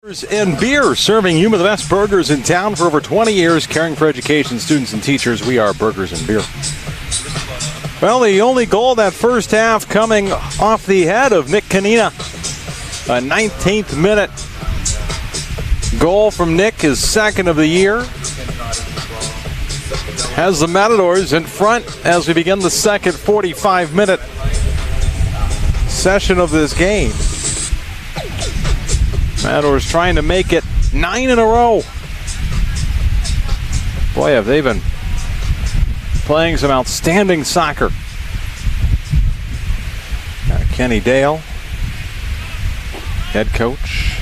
And beer, serving you with the best burgers in town for over 20 years, caring for education, students, and teachers. We are Burgers and Beer. Well, the only goal that first half coming off the head of Nick Kanina. A 19th minute goal from Nick, his second of the year. Has the Matadors in front as we begin the second 45-minute session of this game. Matadors trying to make it 9 in a row. Boy, have they been playing some outstanding soccer. Kenny Dale, head coach,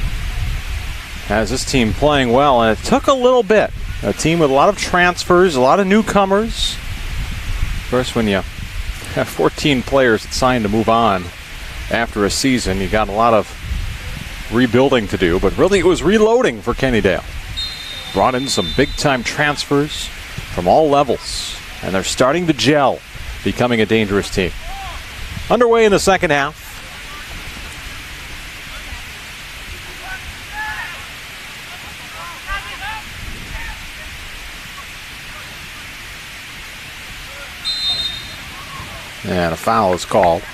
has his team playing well, and it took a little bit. A team with a lot of transfers, a lot of newcomers. Of course, when you have 14 players that signed to move on after a season, you got a lot of rebuilding to do, but really it was reloading for Kenny Dale. Brought in some big-time transfers from all levels, and they're starting to gel, becoming a dangerous team. Underway in the second half. And a foul is called.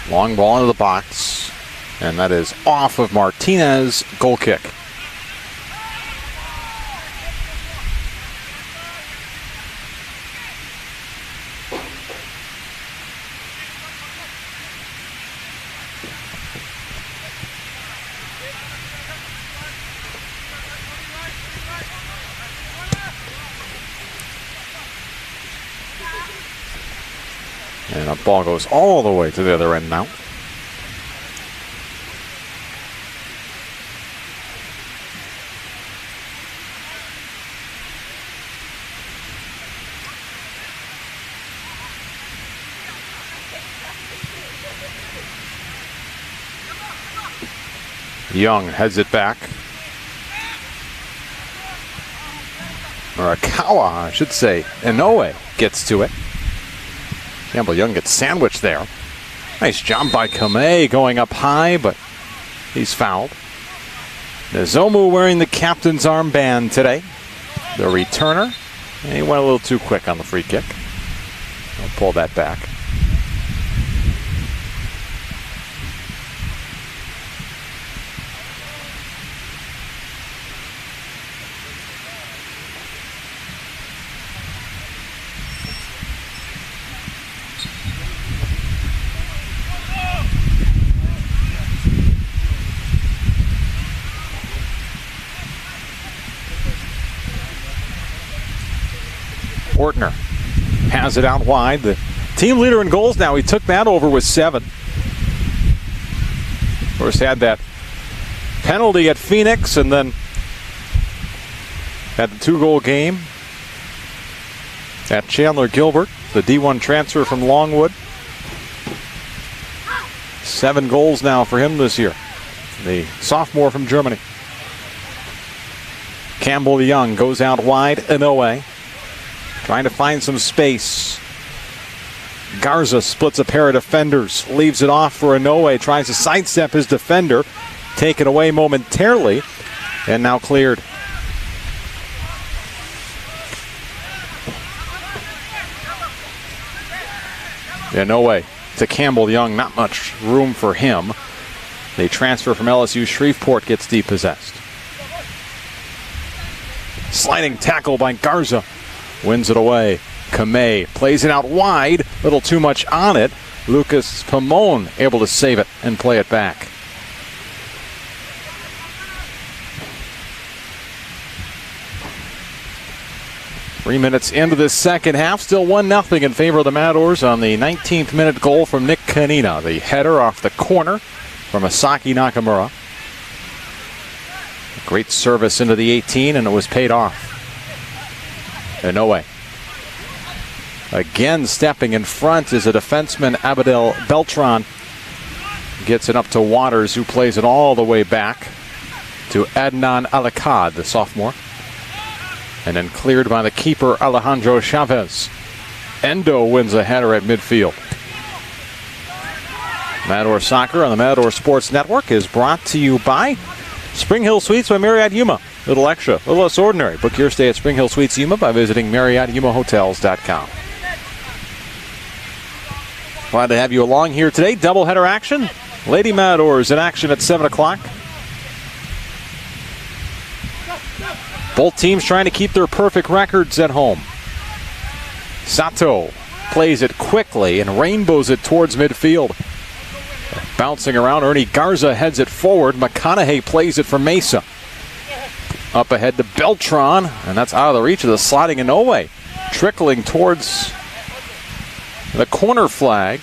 Long ball into the box, and that is off of Martinez. Goal kick. And the ball goes all the way to the other end now. Young heads it back. Arakawa, I should say. Inoue gets to it. Campbell Young gets sandwiched there. Nice job by Kamei going up high, but he's fouled. Nozomu wearing the captain's armband today. The returner. And he went a little too quick on the free kick. I'll pull that back. Ortner has it out wide. The team leader in goals now. He took that over with 7. Of course, had that penalty at Phoenix and then had the 2-goal game at Chandler Gilbert, the D1 transfer from Longwood. 7 goals now for him this year. The sophomore from Germany. Campbell Young goes out wide. Inoue trying to find some space. Garza splits a pair of defenders, leaves it off for Inoue, tries to sidestep his defender, taken away momentarily, and now cleared. Inoue to Campbell Young, not much room for him. The transfer from LSU Shreveport gets depossessed. Sliding tackle by Garza. Wins it away. Kamei plays it out wide. Little too much on it. Lucas Pamon able to save it and play it back. Three minutes into this second half. Still 1-0 in favor of the Matadors on the 19th minute goal from Nick Kanina. The header off the corner from Asaki Nakamura. Great service into the 18, and it was paid off. Inoue. Again stepping in front is a defenseman, Abadel Beltran. Gets it up to Waters, who plays it all the way back to Adnan Alicad, the sophomore. And then cleared by the keeper, Alejandro Chavez. Endo wins a header at midfield. Matador Soccer on the Matador Sports Network is brought to you by Spring Hill Suites by Marriott Yuma. Little extra, a little less ordinary. Book your stay at Spring Hill Suites Yuma by visiting MarriottYumaHotels.com. Glad to have you along here today. Doubleheader action. Lady Matadors in action at 7 o'clock. Both teams trying to keep their perfect records at home. Sato plays it quickly and rainbows it towards midfield. Bouncing around, Ernie Garza heads it forward. McConaughey plays it for Mesa. Up ahead to Beltran, and that's out of the reach of the sliding Inoue. Trickling towards the corner flag.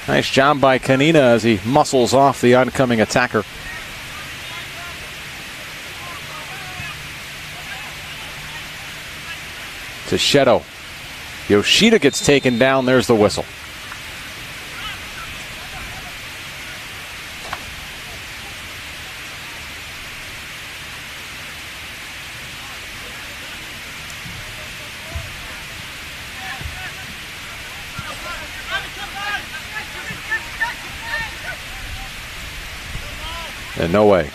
Nice job by Kanina as he muscles off the oncoming attacker. To Shedo. Yoshida gets taken down. There's the whistle. And no way.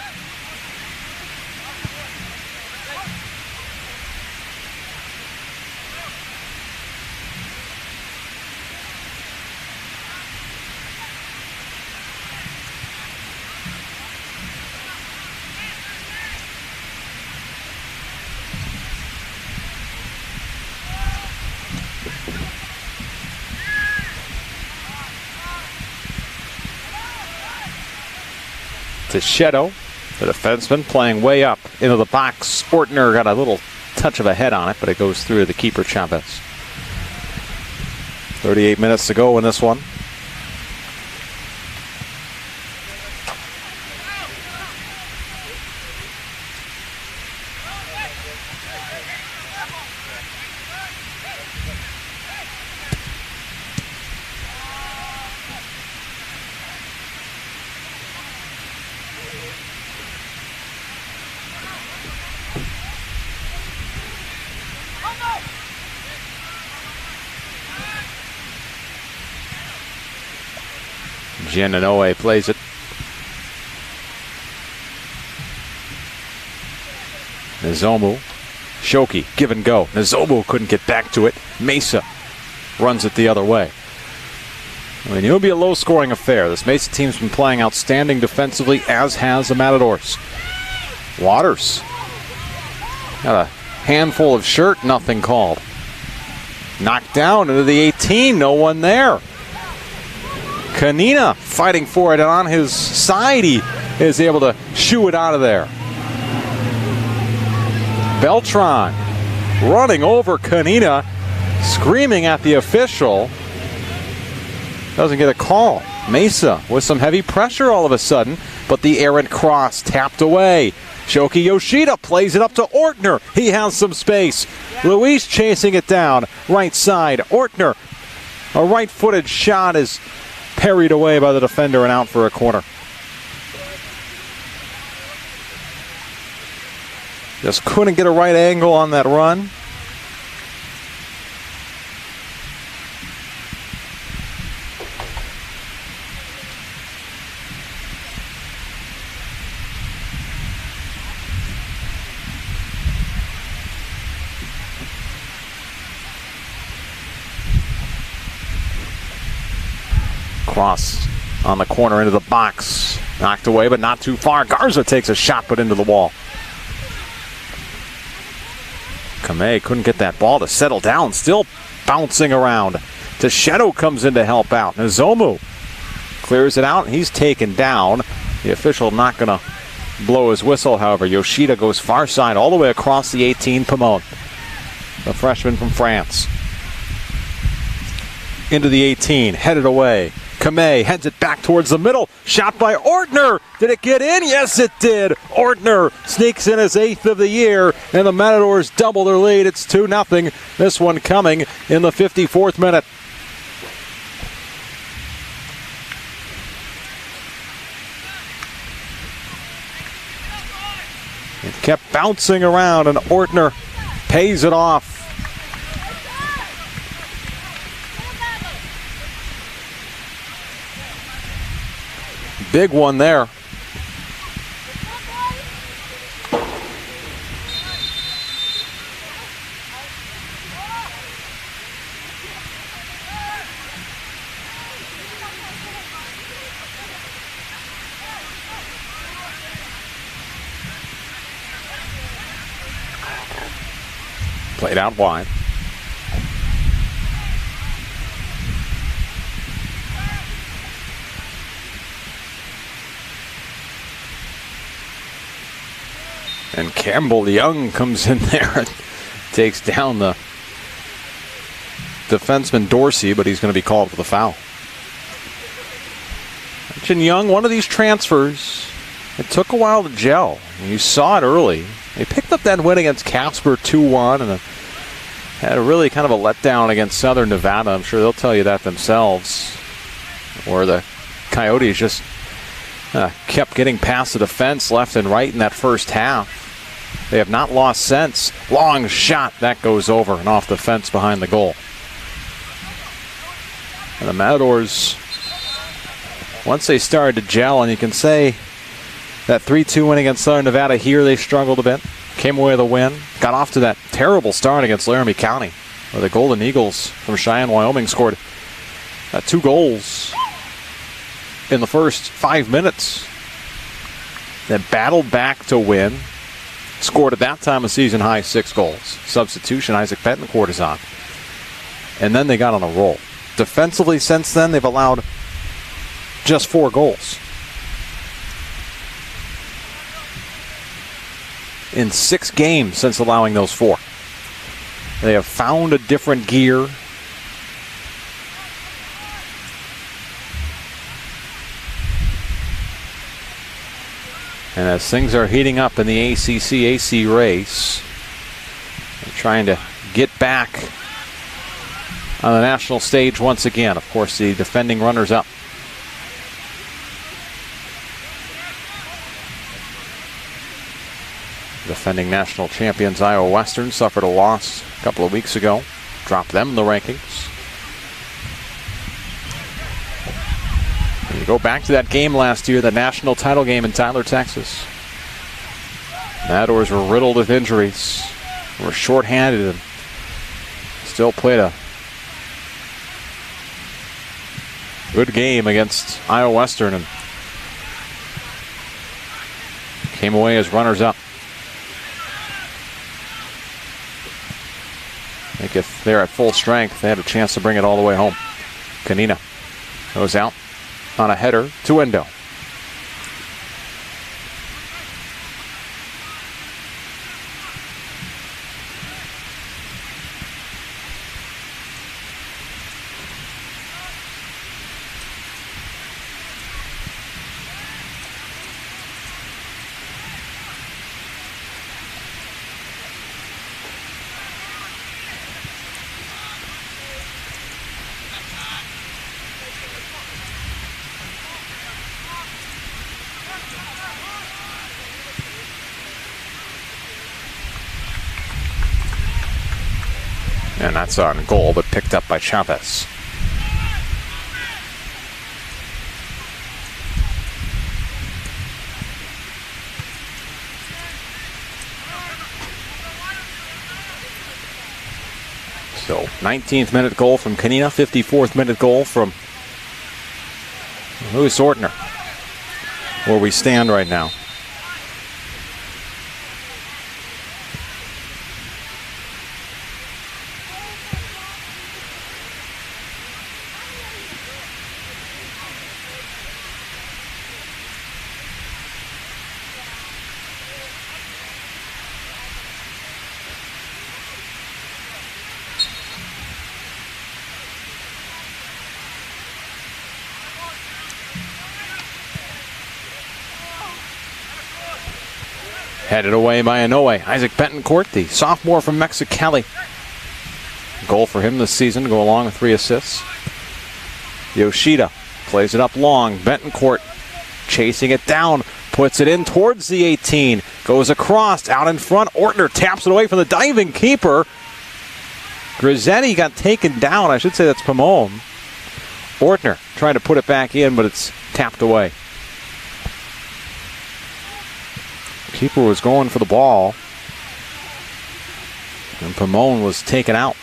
To Shedo, the defenseman, playing way up into the box. Ortner got a little touch of a head on it, but it goes through the keeper, Chavez. 38 minutes to go in this one. Jen Inoue plays it. Nozomu. Shoki, give and go. Nozomu couldn't get back to it. Mesa runs it the other way. I mean, it will be a low-scoring affair. This Mesa team's been playing outstanding defensively, as has the Matadors. Waters. Got a handful of shirt, nothing called. Knocked down into the 18, no one there. Kanina fighting for it, and on his side he is able to shoo it out of there. Beltran running over Kanina, screaming at the official. Doesn't get a call. Mesa with some heavy pressure all of a sudden, but the errant cross tapped away. Shoki Yoshida plays it up to Ortner. He has some space. Luis chasing it down. Right side. Ortner. A right-footed shot is parried away by the defender and out for a corner. Just couldn't get a right angle on that run. Cross on the corner into the box. Knocked away, but not too far. Garza takes a shot, but into the wall. Kamei couldn't get that ball to settle down. Still bouncing around. Tashetto comes in to help out. Nozomu clears it out. He's taken down. The official not going to blow his whistle, however. Yoshida goes far side all the way across the 18. Pomone, the freshman from France. Into the 18. Headed away. Kamei heads it back towards the middle. Shot by Ortner. Did it get in? Yes, it did. Ortner sneaks in his 8th of the year, and the Matadors double their lead. It's 2-0. This one coming in the 54th minute. It kept bouncing around, and Ortner pays it off. Big one there. Played out wide. And Campbell Young comes in there and takes down the defenseman Dorsey, but he's going to be called for the foul. Mentioned Young, one of these transfers, it took a while to gel. You saw it early. They picked up that win against Casper 2-1 and had a really kind of a letdown against Southern Nevada. I'm sure they'll tell you that themselves. Where the Coyotes just kept getting past the defense left and right in that first half. They have not lost since. Long shot. That goes over and off the fence behind the goal. And the Matadors, once they started to gel, and you can say that 3-2 win against Southern Nevada here, they struggled a bit. Came away with a win. Got off to that terrible start against Laramie County, where the Golden Eagles from Cheyenne, Wyoming scored 2 goals in the first 5 minutes. Then battled back to win. Scored at that time a season-high 6 goals. Substitution, Isaac Betancourt is on. And then they got on a roll. Defensively, since then, they've allowed just 4 goals. In 6 games since allowing those 4. They have found a different gear. And as things are heating up in the ACC-AC race, they're trying to get back on the national stage once again. Of course, the defending runners-up. Defending national champions Iowa Western suffered a loss a couple of weeks ago. Dropped them in the rankings. And you go back to that game last year, the national title game in Tyler, Texas. Matadors were riddled with injuries, were shorthanded, and still played a good game against Iowa Western and came away as runners-up. I think if they're at full strength, they had a chance to bring it all the way home. Kanina goes out on a header to Endo. And that's on goal, but picked up by Chavez. So 19th minute goal from Kanina, 54th minute goal from Louis Ortner. Where we stand right now. Headed away by Inoue. Isaac Betancourt, the sophomore from Mexicali. Goal for him this season to go along with 3 assists. Yoshida plays it up long. Betancourt chasing it down. Puts it in towards the 18. Goes across, out in front. Ortner taps it away from the diving keeper. Grizzetti got taken down. I should say that's Pomone. Ortner trying to put it back in, but it's tapped away. Keeper was going for the ball, and Pomone was taken out.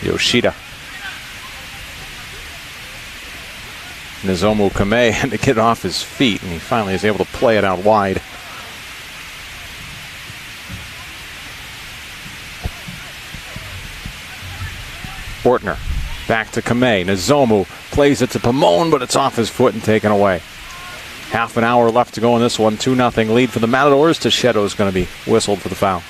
Yoshida. Nozomu Kame had to get it off his feet, and he finally is able to play it out wide. Ortner back to Kame. Nozomu plays it to Pomone, but it's off his foot and taken away. Half an hour left to go in this one. 2-0 lead for the Matadors. Tashetto is going to be whistled for the foul.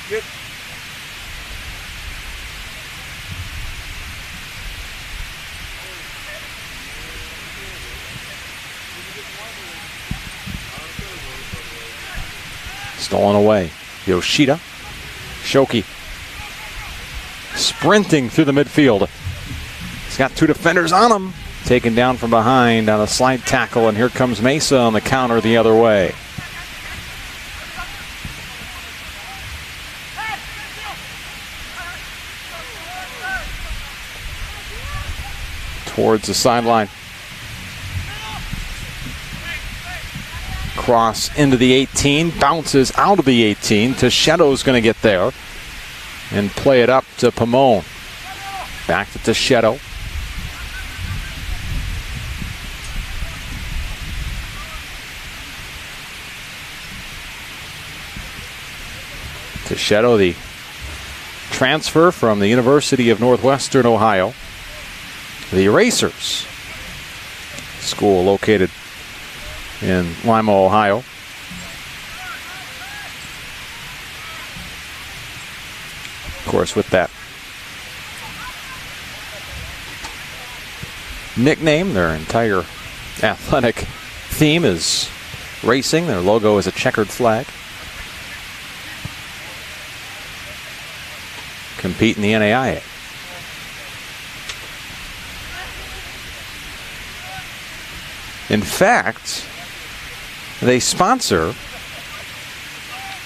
Good. Stolen away. Yoshida. Shoki. Sprinting through the midfield. He's got 2 defenders on him. Taken down from behind on a slide tackle, and here comes Mesa on the counter the other way. Towards the sideline. Cross into the 18, bounces out of the 18. Tashetto's going to get there and play it up to Pomone. Back to Tashetto. Tashetto, the transfer from the University of Northwestern Ohio. The Racers, school located in Lima, Ohio. Of course, with that nickname, their entire athletic theme is racing. Their logo is a checkered flag. Compete in the NAIA. In fact, they sponsor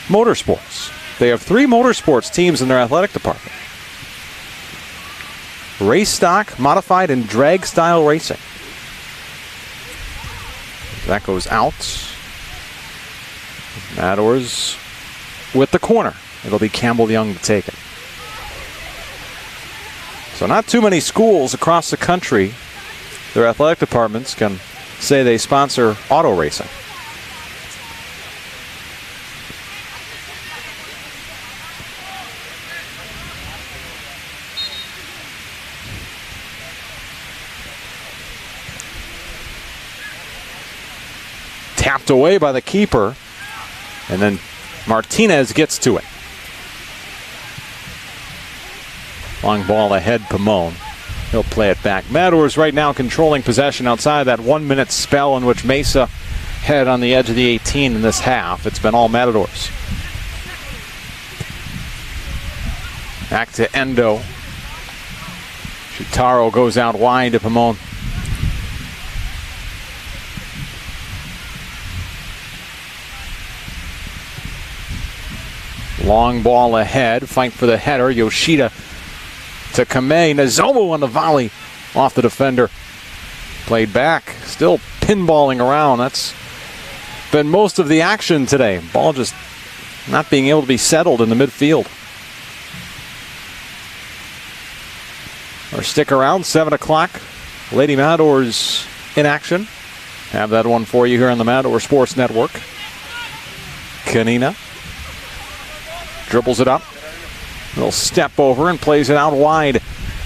motorsports. They have 3 motorsports teams in their athletic department. Race stock, modified, and drag style racing. That goes out. Matadors with the corner. It'll be Campbell Young to take it. So not too many schools across the country, their athletic departments can say they sponsor auto racing. Tapped away by the keeper, and then Martinez gets to it. Long ball ahead, Pomone. He'll play it back. Matadors right now controlling possession outside that 1-minute spell in which Mesa had on the edge of the 18 in this half. It's been all Matadors. Back to Endo. Shitaro goes out wide to Pomone. Long ball ahead. Fight for the header. Yoshida to Kamei. Nozomu on the volley off the defender. Played back. Still pinballing around. That's been most of the action today. Ball just not being able to be settled in the midfield. Or stick around, 7 o'clock. Lady Matadors in action. Have that one for you here on the Matador Sports Network. Kanina dribbles it up. Little step over and plays it out wide.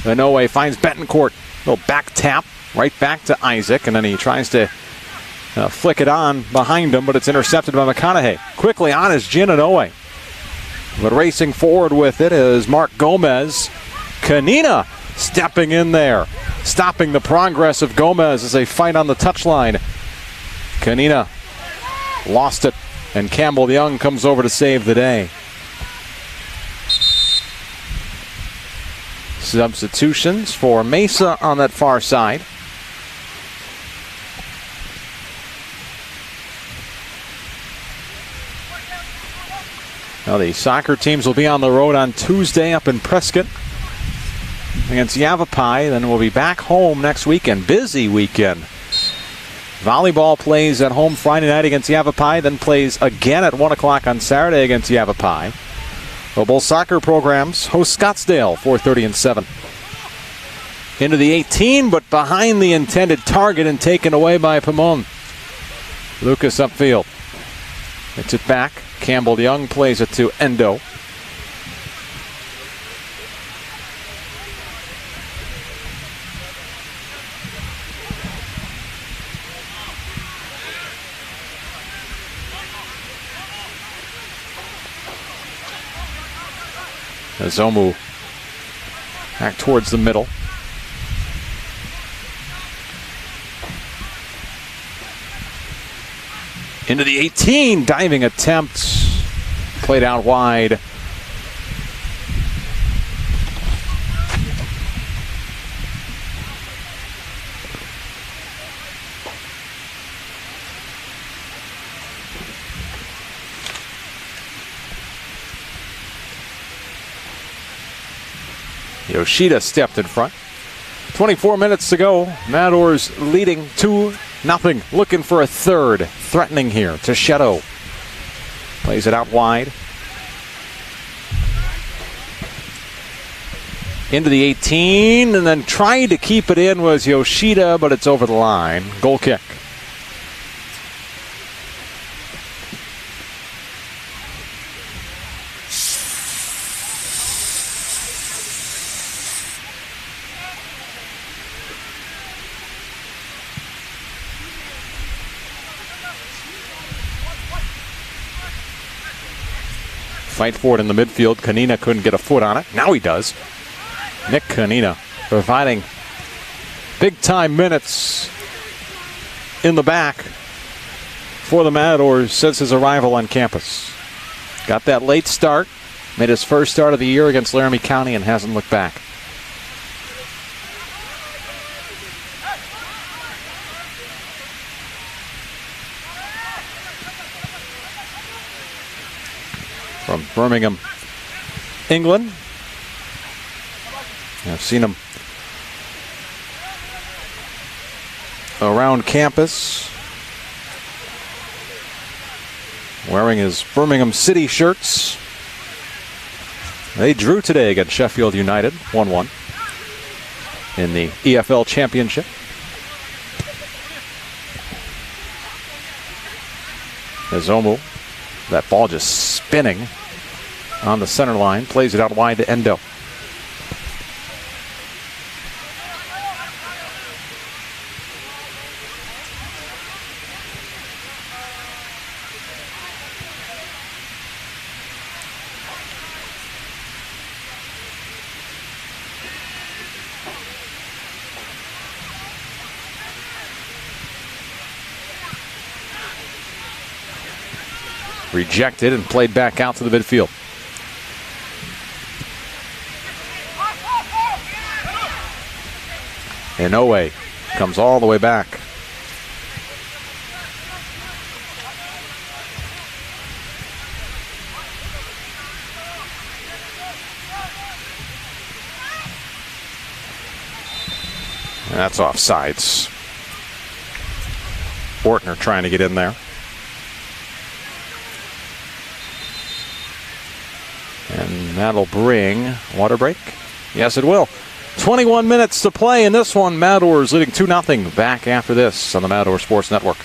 Inoue finds Betancourt. Little back tap right back to Isaac, and then he tries to flick it on behind him, but it's intercepted by McConaughey. Quickly on is Jin Inoue. But racing forward with it is Mark Gomez. Kanina stepping in there, stopping the progress of Gomez as they fight on the touchline. Kanina lost it, and Campbell Young comes over to save the day. Substitutions for Mesa on that far side. Now the soccer teams will be on the road on Tuesday up in Prescott against Yavapai. Then we'll be back home next weekend. Busy weekend. Volleyball plays at home Friday night against Yavapai, then plays again at 1 o'clock on Saturday against Yavapai. Well, both soccer programs host Scottsdale, 4:30 and 7. Into the 18, but behind the intended target and taken away by Pimon. Lucas upfield. Gets it back. Campbell Young plays it to Endo. Nozomu back towards the middle. Into the 18, diving attempt. Played out wide. Yoshida stepped in front. 24 minutes to go. Matadors leading 2-0. Looking for a third. Threatening here. Tichetto plays it out wide. Into the 18, and then trying to keep it in was Yoshida, but it's over the line. Goal kick. Fight for it in the midfield. Kanina couldn't get a foot on it. Now he does. Nick Kanina providing big-time minutes in the back for the Matadors since his arrival on campus. Got that late start. Made his first start of the year against Laramie County and hasn't looked back. From Birmingham, England. I've seen him around campus wearing his Birmingham City shirts. They drew today against Sheffield United, 1-1 in the EFL Championship. Nozomu, that ball just spinning on the center line, plays it out wide to Endo. Rejected and played back out to the midfield. Inoue comes all the way back. And that's offsides. Ortner trying to get in there. And that'll bring water break. Yes, it will. 21 minutes to play in this one. Matadors leading 2-0. Back after this on the Matador Sports Network.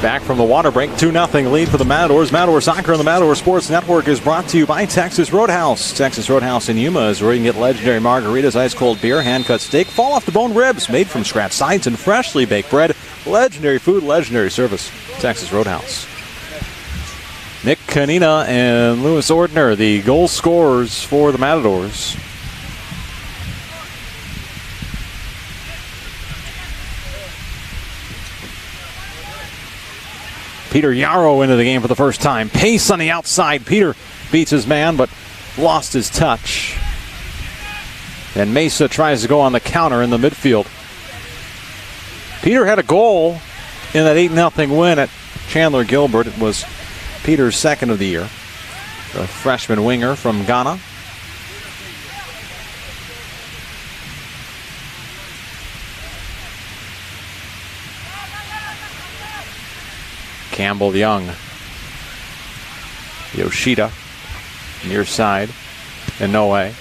Back from the water break, 2-0 lead for the Matadors. Matador Soccer on the Matador Sports Network is brought to you by Texas Roadhouse. Texas Roadhouse in Yuma is where you can get legendary margaritas, ice-cold beer, hand-cut steak, fall-off-the-bone ribs made from scratch sides, and freshly baked bread. Legendary food, legendary service. Texas Roadhouse. Nick Kanina and Lewis Ortner, the goal scorers for the Matadors. Peter Yarrow into the game for the first time. Pace on the outside. Peter beats his man, but lost his touch. And Mesa tries to go on the counter in the midfield. Peter had a goal in that 8-0 win at Chandler Gilbert. It was Peter's second of the year. The freshman winger from Ghana. Campbell Young. Yoshida near side. Inoue.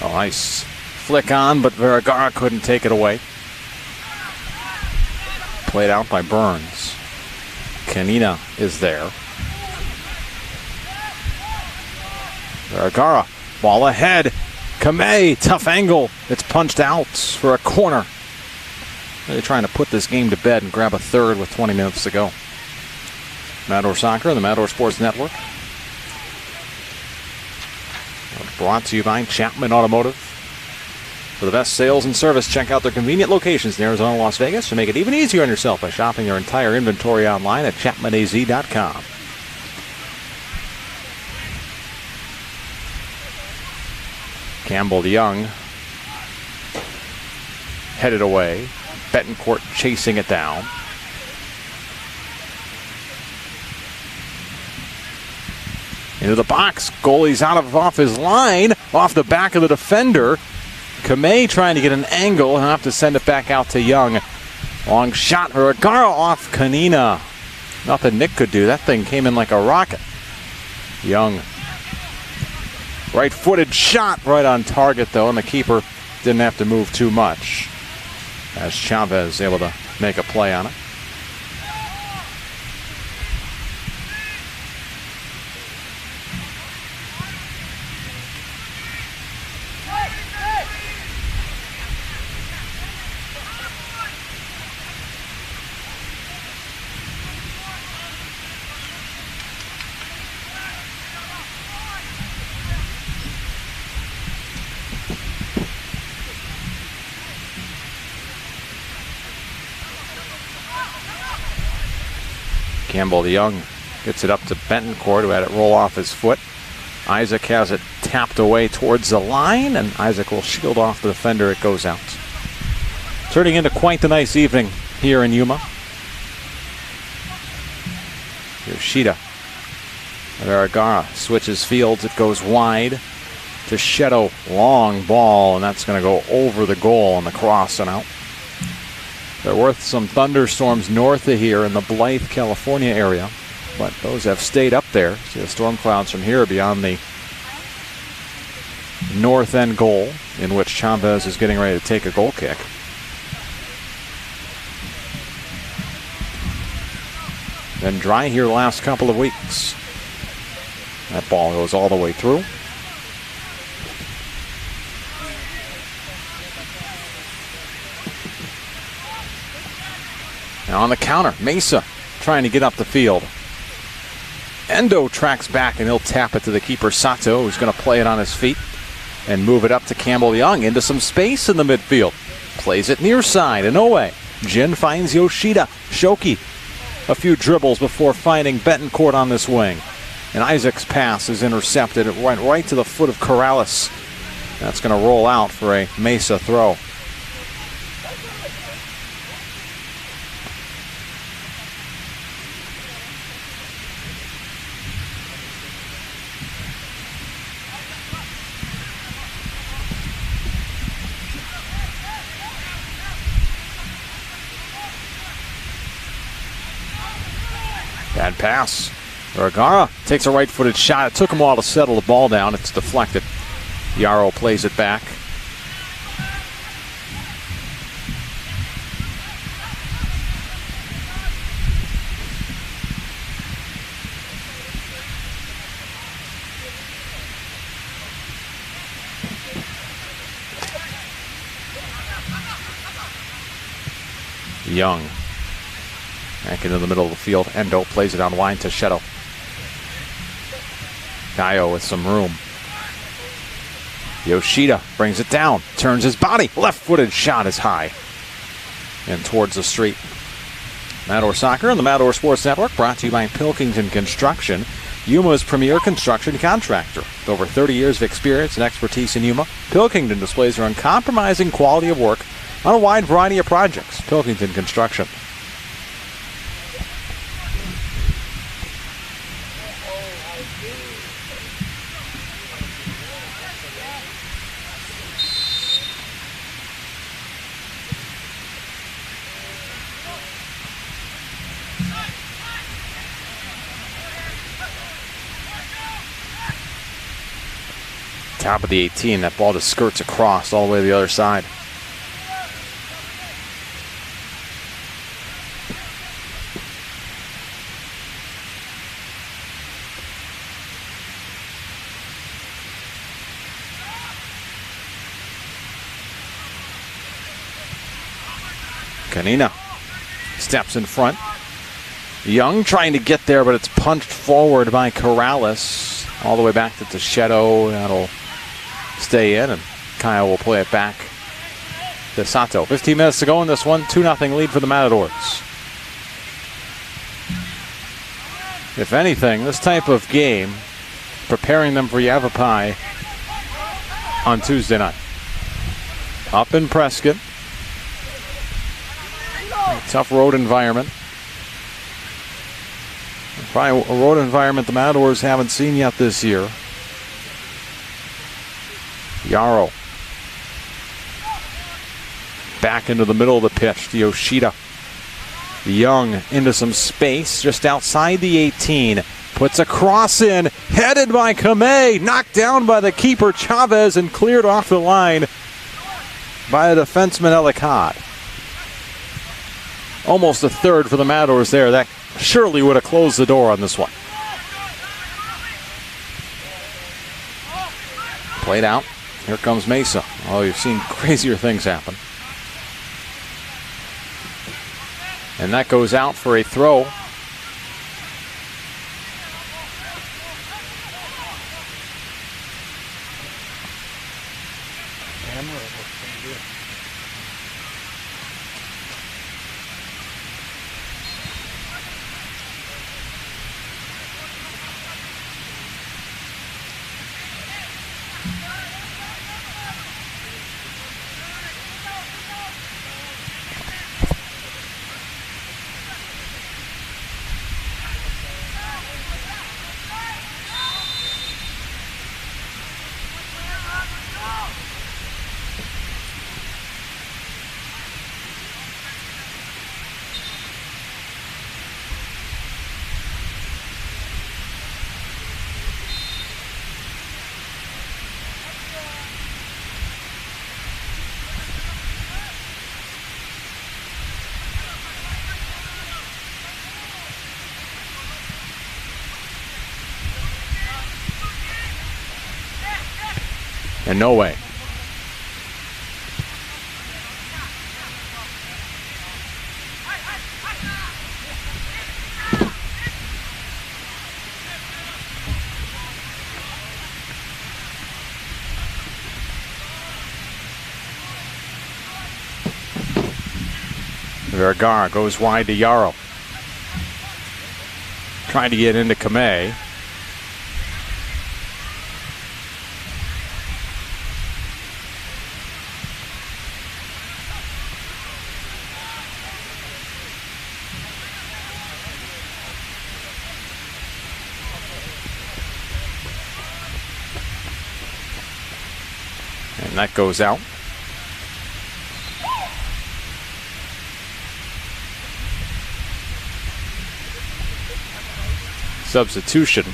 Oh, nice flick on, but Vergara couldn't take it away. Played out by Burns. Kanina is there. Vergara, ball ahead. Kamei, tough angle. It's punched out for a corner. They're trying to put this game to bed and grab a third with 20 minutes to go. Matador Soccer and the Matador Sports Network. Brought to you by Chapman Automotive. For the best sales and service, check out their convenient locations in Arizona and Las Vegas to make it even easier on yourself by shopping their entire inventory online at ChapmanAZ.com. Campbell Young headed away. Betancourt chasing it down. Into the box. Goalie's off his line. Off the back of the defender. Kamei trying to get an angle. He'll have to send it back out to Young. Long shot. Vergara off Kanina. Nothing Nick could do. That thing came in like a rocket. Young. Right-footed shot right on target, though, and the keeper didn't have to move too much as Chavez able to make a play on it. Campbell Young gets it up to Betancourt, who had it roll off his foot. Isaac has it tapped away towards the line, and Isaac will shield off the defender. It goes out. Turning into quite the nice evening here in Yuma. Yoshida. Vergara switches fields. It goes wide to Shedo. Long ball, and that's going to go over the goal on the cross and out. There were some thunderstorms north of here in the Blythe, California area, but those have stayed up there. See the storm clouds from here beyond the north end goal, in which Chavez is getting ready to take a goal kick. Been dry here the last couple of weeks. That ball goes all the way through. Now on the counter, Mesa trying to get up the field. Endo tracks back and he'll tap it to the keeper Sato, who's going to play it on his feet and move it up to Campbell Young into some space in the midfield. Plays it near side and away. Jin finds Yoshida. Shoki a few dribbles before finding Betancourt on this wing. And Isaac's pass is intercepted. It went right to the foot of Corrales. That's going to roll out for a Mesa throw. Bad pass. Vergara takes a right-footed shot. It took him a while to settle the ball down. It's deflected. Yarrow plays it back. Young. Back into the middle of the field. Endo plays it on line to Shedo. Gaio with some room. Yoshida brings it down. Turns his body. Left-footed shot is high. And towards the street. Matador Soccer and the Matador Sports Network brought to you by Pilkington Construction, Yuma's premier construction contractor. With over 30 years of experience and expertise in Yuma, Pilkington displays their uncompromising quality of work on a wide variety of projects. Pilkington Construction. Top of the 18, that ball just skirts across all the way to the other side. Kanina steps in front. Young trying to get there, but it's punched forward by Corrales. All the way back to Shadow. That'll stay in, and Kyle will play it back DeSato. 15 minutes to go in this one. 2-0 lead for the Matadors. If anything, this type of game, preparing them for Yavapai on Tuesday night. Up in Prescott. A tough road environment. Probably a road environment the Matadors haven't seen yet this year. Yarrow. Back into the middle of the pitch to Yoshida. Young into some space just outside the 18. Puts a cross in. Headed by Kamei. Knocked down by the keeper Chavez and cleared off the line by the defenseman Elikad. Almost a third for the Matadors there. That surely would have closed the door on this one. Played out. Here comes Mesa. Oh, you've seen crazier things happen. And that goes out for a throw. And no way. Vergara goes wide to Yarrow. Trying to get into Kamei. And that goes out. Substitution.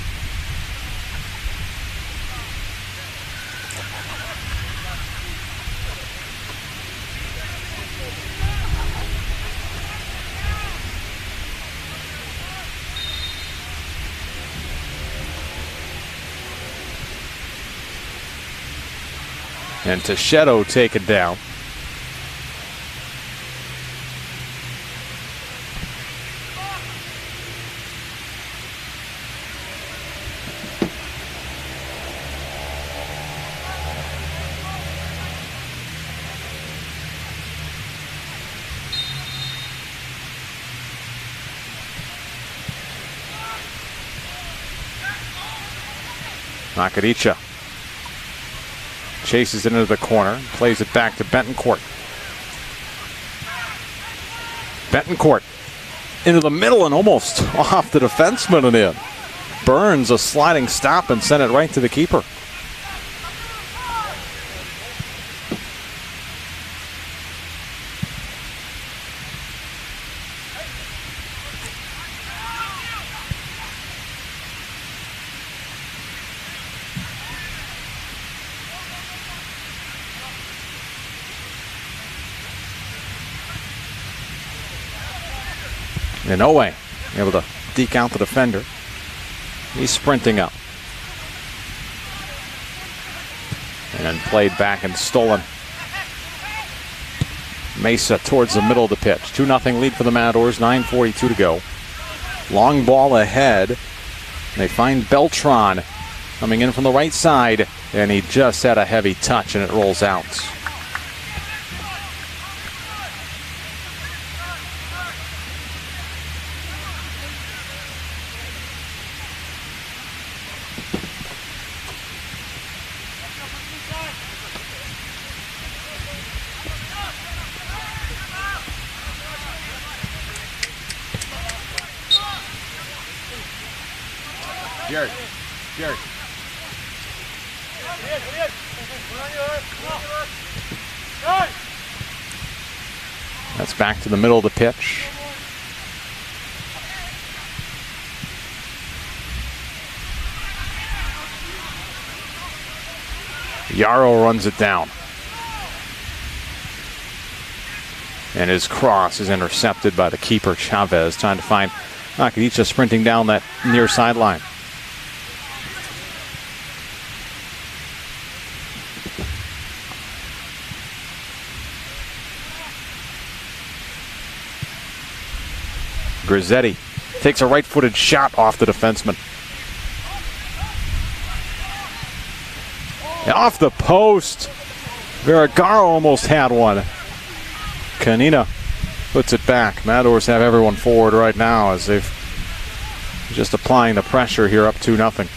And Teixeira taken down. Nakaricha chases it into the corner, plays it back to Betancourt. Betancourt into the middle and almost off the defenseman and in. Burns a sliding stop and sent it right to the keeper. And Owe able to deke out the defender. He's sprinting up. And then played back and stolen. Mesa towards the middle of the pitch. 2-0 lead for the Matadors, 9:42 to go. Long ball ahead. They find Beltran coming in from the right side. And he just had a heavy touch and it rolls out. Jared. That's back to the middle of the pitch. Yarrow runs it down. And his cross is intercepted by the keeper, Chavez, trying to find Nakadicha sprinting down that near sideline. Grizzetti takes a right-footed shot off the defenseman. Off the post. Vergara almost had one. Kanina puts it back. Matadors have everyone forward right now as they've just applying the pressure here, up 2-0.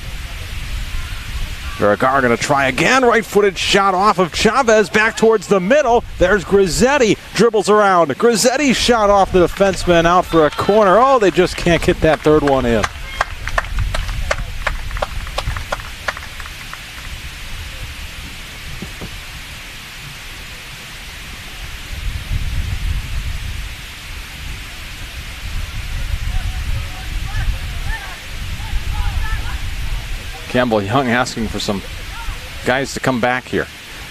Vergara going to try again. Right-footed shot off of Chavez back towards the middle. There's Grizzetti. Dribbles around. Grizzetti shot off the defenseman out for a corner. Oh, they just can't get that third one in. Campbell Young asking for some guys to come back here.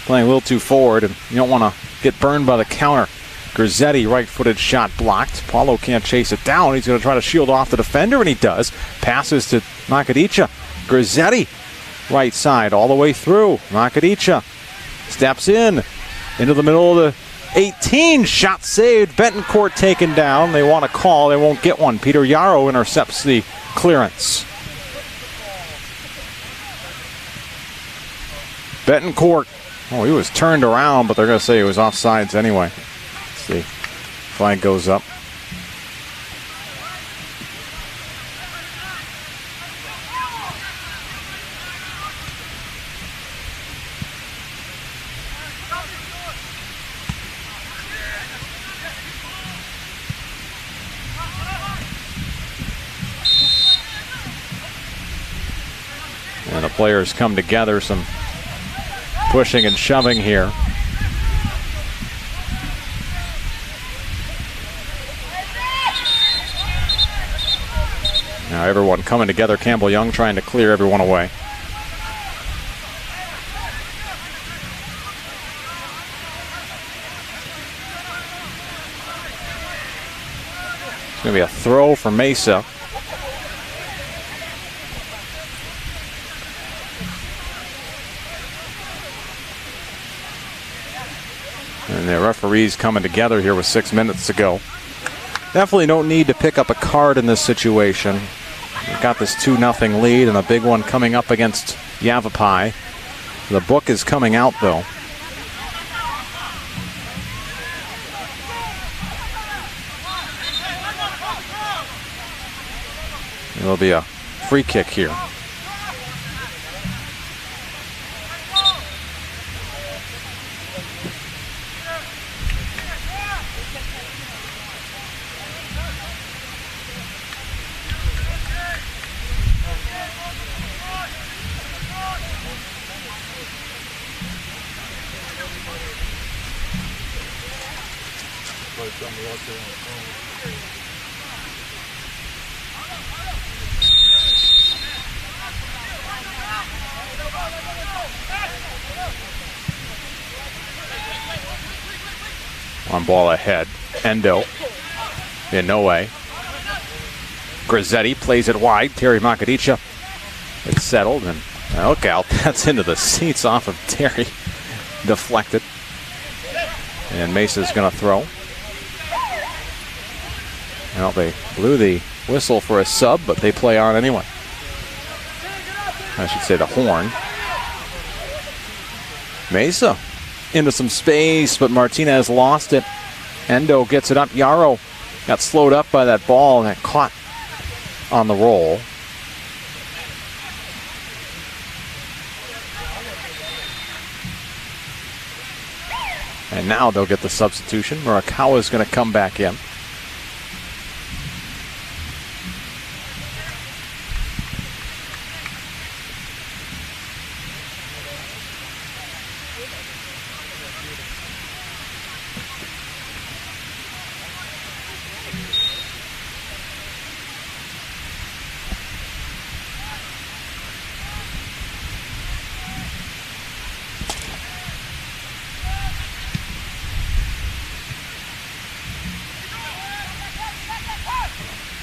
Playing a little too forward, and you don't want to get burned by the counter. Grizzetti, right-footed shot blocked. Paulo can't chase it down. He's going to try to shield off the defender, and he does. Passes to Nakadicha. Grizzetti, right side, all the way through. Nakadicha steps into the middle of the 18. Shot saved. Betancourt taken down. They want a call. They won't get one. Peter Yarrow intercepts the clearance. Betancourt, oh, he was turned around, but they're going to say he was offsides anyway. Let's see. Flag goes up. And the players come together, some pushing and shoving here. Now everyone coming together. Campbell Young trying to clear everyone away. It's going to be a throw for Mesa. And the referees coming together here with 6 minutes to go. Definitely don't need to pick up a card in this situation. We've got this 2-0 lead and a big one coming up against Yavapai. The book is coming out, though. There'll be a free kick here. One ball ahead. Endo. Inoue. Grizzetti plays it wide. Terry Makadicha. It's settled, and look out. That's into the seats off of Terry. Deflected. And Mesa's going to throw. Well, they blew the whistle for a sub, but they play on anyway. I should say the horn. Mesa into some space, but Martinez lost it. Endo gets it up. Yarrow got slowed up by that ball and got caught on the roll. And now they'll get the substitution. Murakawa is going to come back in.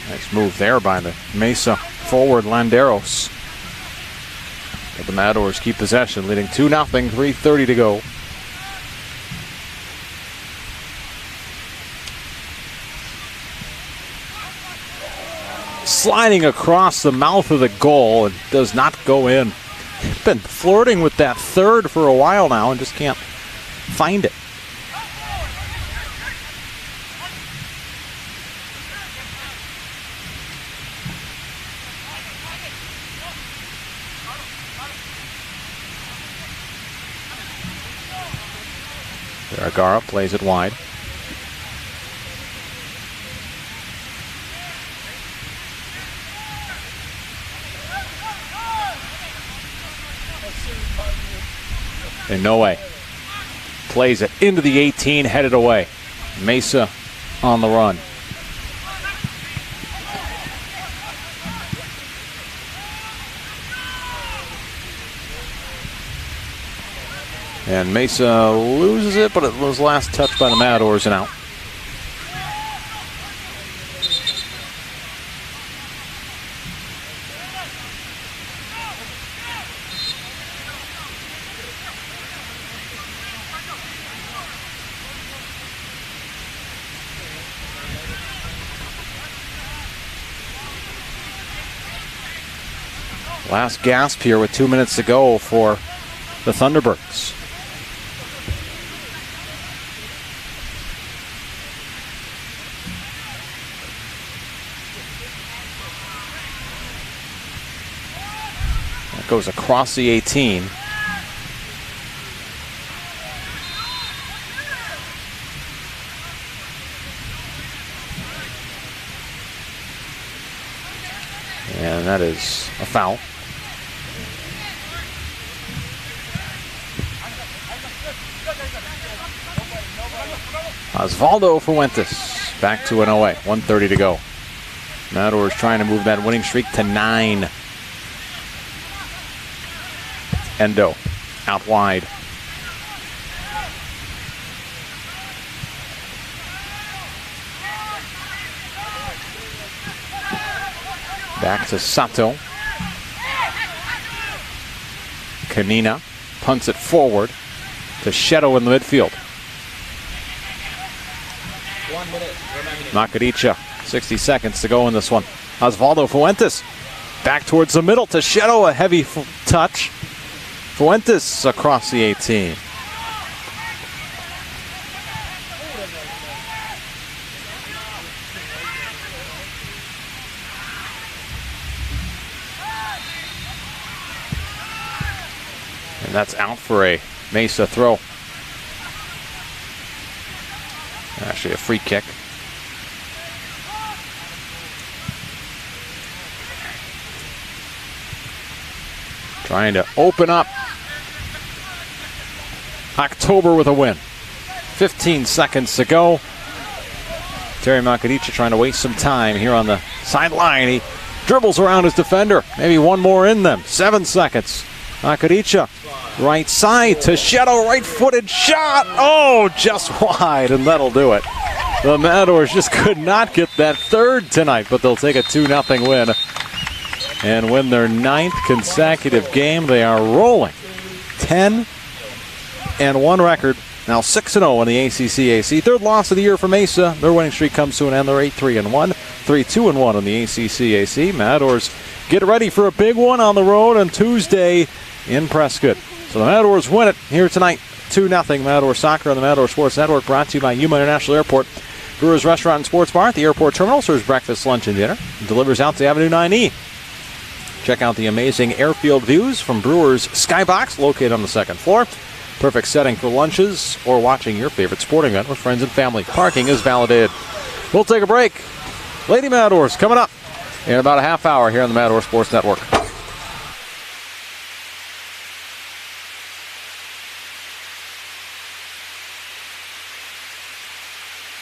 Nice move there by the Mesa forward Landeros. But the Matadors keep possession, leading 2-0, 3:30 to go. Sliding across the mouth of the goal and does not go in. Been flirting with that third for a while now and just can't find it. Vergara plays it wide. And no way. Plays it into the 18, headed away. Mesa on the run. And Mesa loses it, but it was last touched by the Matadors and out. Last gasp here with 2 minutes to go for the Thunderbirds. That goes across the 18. And that is a foul. Osvaldo Fuentes back to an away. 1:30 to go. Matadors trying to move that winning streak to 9. Endo out wide. Back to Sato. Kanina punts it forward to Sheto in the midfield. 1 minute remaining. Makaricha, 60 seconds to go in this one. Osvaldo Fuentes back towards the middle to Sheto, a heavy touch. Fuentes across the 18. And that's out for a Mesa throw. Actually, a free kick. Trying to open up October with a win. 15 seconds to go. Terry Makaricha trying to waste some time here on the sideline. He dribbles around his defender. Maybe one more in them. 7 seconds. Makaricha, right side to Sheto, right-footed shot. Oh, just wide, and that'll do it. The Matadors just could not get that third tonight, but they'll take a 2-0 win and win their 9th consecutive game. They are rolling. 10-1 record. Now 6-0 in the ACCAC. Third loss of the year for Mesa. Their winning streak comes to an end. They're 8-3-1, 3-2-1 in the ACCAC. Matadors get ready for a big one on the road on Tuesday in Prescott. So the Matadors win it here tonight, 2-0. Matador Soccer on the Matador Sports Network, brought to you by Yuma International Airport. Brewers Restaurant and Sports Bar at the airport terminal serves breakfast, lunch, and dinner. It delivers out to Avenue 9E. Check out the amazing airfield views from Brewers Skybox, located on the 2nd floor. Perfect setting for lunches or watching your favorite sporting event with friends and family. Parking is validated. We'll take a break. Lady Matadors coming up in about a half hour here on the Matador Sports Network.